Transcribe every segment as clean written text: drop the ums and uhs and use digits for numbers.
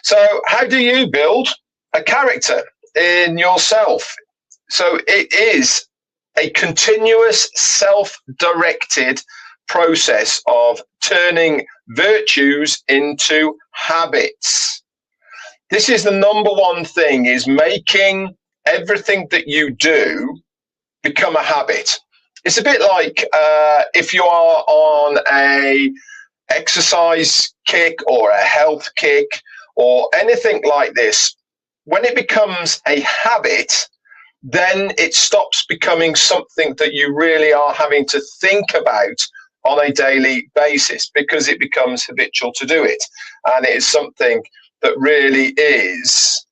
So how do you build a character in yourself? So it is a continuous self-directed process of turning virtues into habits. This is the number one thing, is making everything that you do become a habit. It's a bit like if you are on a exercise kick or a health kick or anything like this. When it becomes a habit, then it stops becoming something that you really are having to think about on a daily basis, because it becomes habitual to do it. And it is something that really is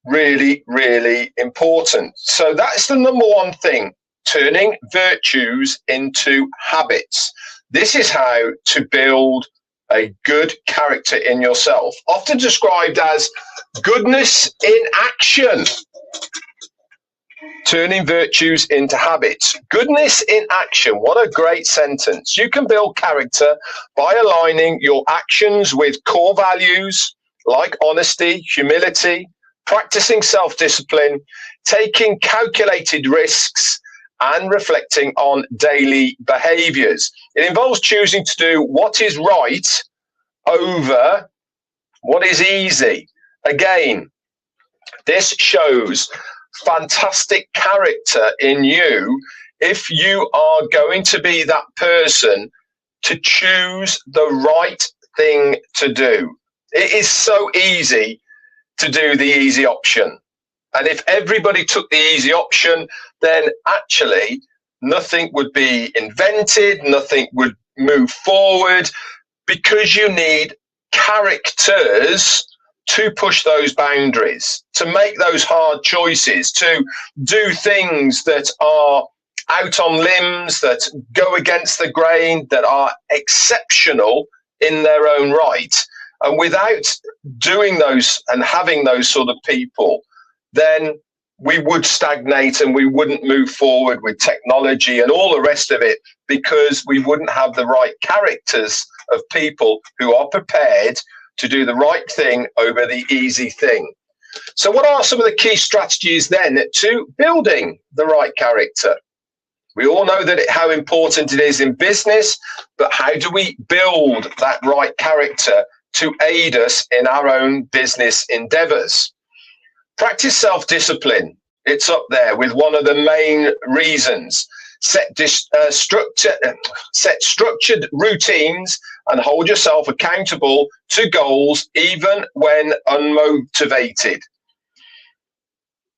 really, really important. So that's the number one thing, turning virtues into habits. This is how to build a good character in yourself, often described as goodness in action. Turning virtues into habits. Goodness in action. What a great sentence. You can build character by aligning your actions with core values like honesty, humility, practicing self-discipline, taking calculated risks, and reflecting on daily behaviors. It involves choosing to do what is right over what is easy. Again, this shows fantastic character in you if you are going to be that person to choose the right thing to do. It is so easy to do the easy option. And if everybody took the easy option, then actually nothing would be invented, nothing would move forward, because you need characters to push those boundaries, to make those hard choices, to do things that are out on limbs, that go against the grain, that are exceptional in their own right. And without doing those and having those sort of people, then we would stagnate and we wouldn't move forward with technology and all the rest of it, because we wouldn't have the right characters of people who are prepared to do the right thing over the easy thing. So what are some of the key strategies then to building the right character? We all know how important it is in business, but how do we build that right character to aid us in our own business endeavors? Practice self-discipline. It's up there with one of the main reasons. Set structured routines and hold yourself accountable to goals even when unmotivated.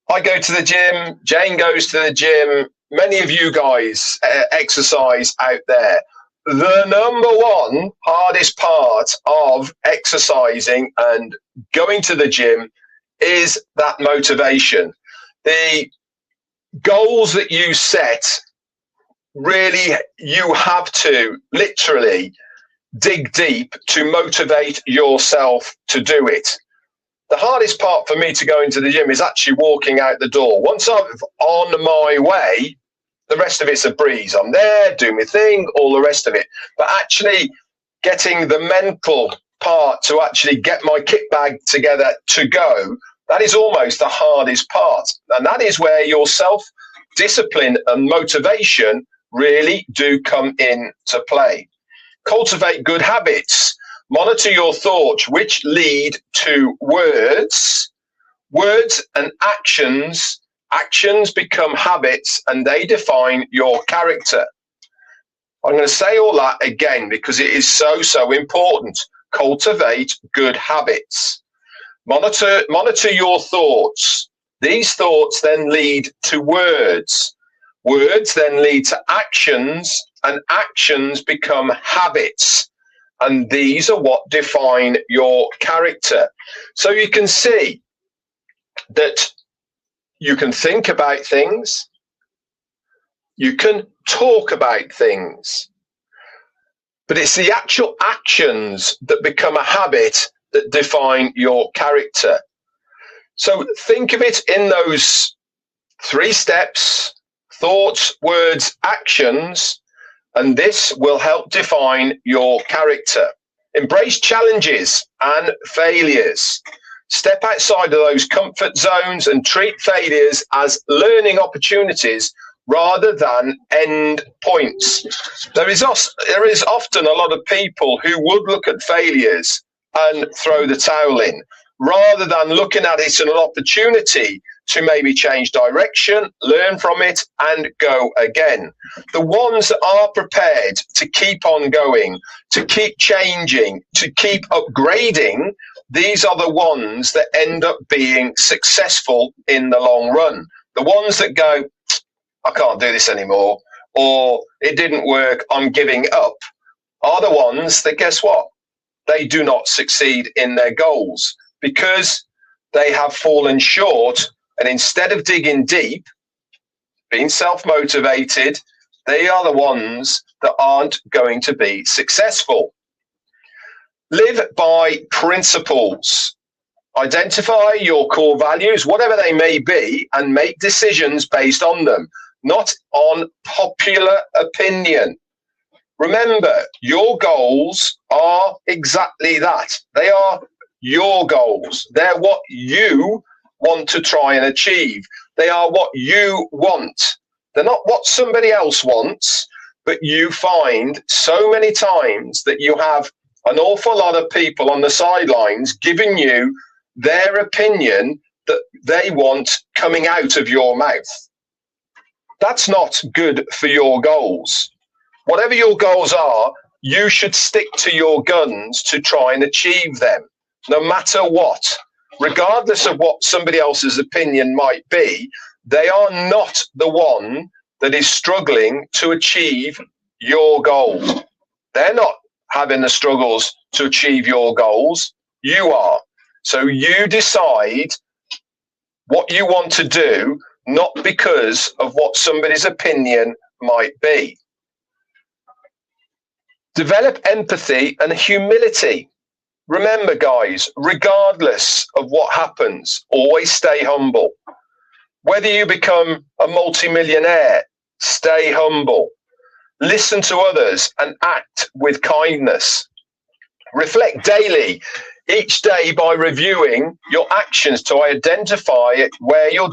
I go to the gym, Jane goes to the gym, many of you guys exercise out there. The number one hardest part of exercising and going to the gym is that motivation. The goals that you set, really, you have to literally dig deep to motivate yourself to do it. The hardest part for me to go into the gym is actually walking out the door. Once I'm on my way, the rest of it's a breeze. I'm there, doing my thing, all the rest of it. But actually getting the mental part to actually get my kit bag together to go, that is almost the hardest part. And that is where your self-discipline and motivation really do come into play. Cultivate good habits. Monitor your thoughts, which lead to words. Words and actions. Actions become habits and they define your character. I'm going to say all that again because it is so, so important. Cultivate good habits. Monitor your thoughts. These thoughts then lead to words. Words then lead to actions, and actions become habits. And these are what define your character. So you can see that you can think about things, you can talk about things, but it's the actual actions that become a habit that define your character. So think of it in those 3 steps: thoughts, words, actions, and this will help define your character. Embrace challenges and failures. Step outside of those comfort zones and treat failures as learning opportunities rather than end points. There is often a lot of people who would look at failures and throw the towel in, rather than looking at it as an opportunity to maybe change direction, learn from it, and go again. The ones that are prepared to keep on going, to keep changing, to keep upgrading, these are the ones that end up being successful in the long run. The ones that go, I can't do this anymore, or it didn't work, I'm giving up, are the ones that, guess what? They do not succeed in their goals because they have fallen short. And instead of digging deep, being self-motivated, they are the ones that aren't going to be successful. Live by principles. Identify your core values, whatever they may be, and make decisions based on them, not on popular opinion. Remember, your goals are exactly that. They are your goals. They're what you want to try and achieve. They are what you want. They're not what somebody else wants, but you find so many times that you have an awful lot of people on the sidelines giving you their opinion that they want coming out of your mouth. That's not good for your goals. Whatever your goals are, you should stick to your guns to try and achieve them, no matter what. Regardless of what somebody else's opinion might be, they are not the one that is struggling to achieve your goal. They're not having the struggles to achieve your goals. You are. So you decide what you want to do, not because of what somebody's opinion might be. Develop empathy and humility. Remember, guys, regardless of what happens, always stay humble. Whether you become a multimillionaire, stay humble. Listen to others and act with kindness. Reflect daily, each day, by reviewing your actions to identify whether you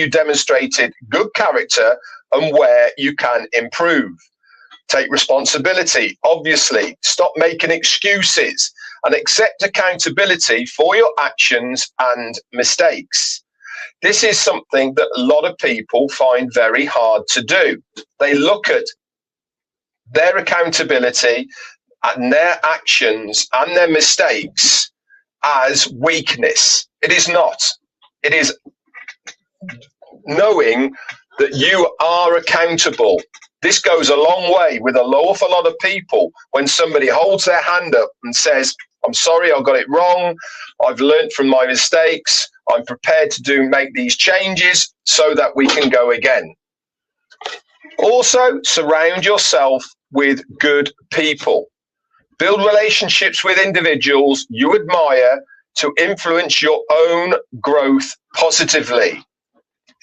demonstrated good character and where you can improve. Take responsibility, obviously. Stop making excuses and accept accountability for your actions and mistakes. This is something that a lot of people find very hard to do. They look at their accountability and their actions and their mistakes as weakness. It is not. It is knowing that you are accountable. This goes a long way with an awful lot of people when somebody holds their hand up and says, I'm sorry, I got it wrong. I've learned from my mistakes. I'm prepared to make these changes so that we can go again. Also, surround yourself with good people. Build relationships with individuals you admire to influence your own growth positively.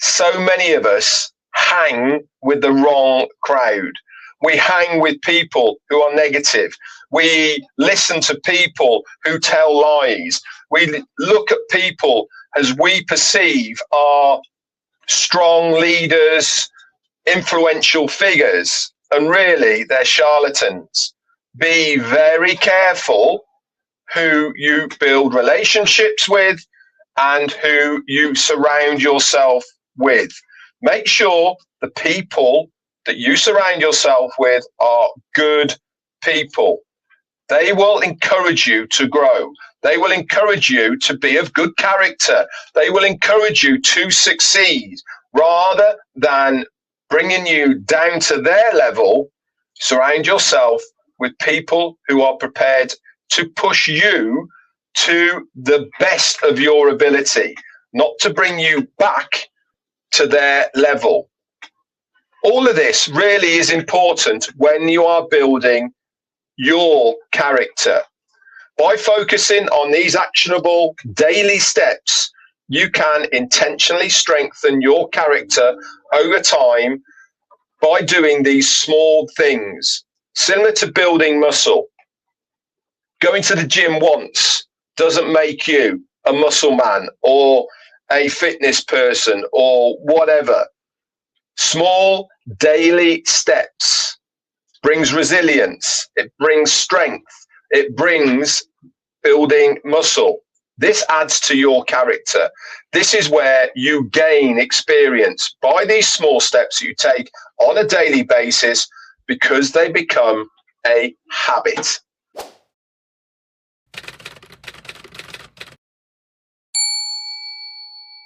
So many of us hang with the wrong crowd. We hang with people who are negative. We listen to people who tell lies. We look at people as we perceive are strong leaders, influential figures, and really they're charlatans. Be very careful who you build relationships with and who you surround yourself with. Make sure the people that you surround yourself with are good people. They will encourage you to grow. They will encourage you to be of good character. They will encourage you to succeed rather than bringing you down to their level. Surround yourself with people who are prepared to push you to the best of your ability, not to bring you back to their level. All of this really is important when you are building your character. By focusing on these actionable daily steps, you can intentionally strengthen your character over time by doing these small things, similar to building muscle. Going to the gym once doesn't make you a muscle man or a fitness person or whatever. Small daily steps brings resilience. It brings strength. It brings building muscle. This adds to your character. This is where you gain experience by these small steps you take on a daily basis, because they become a habit.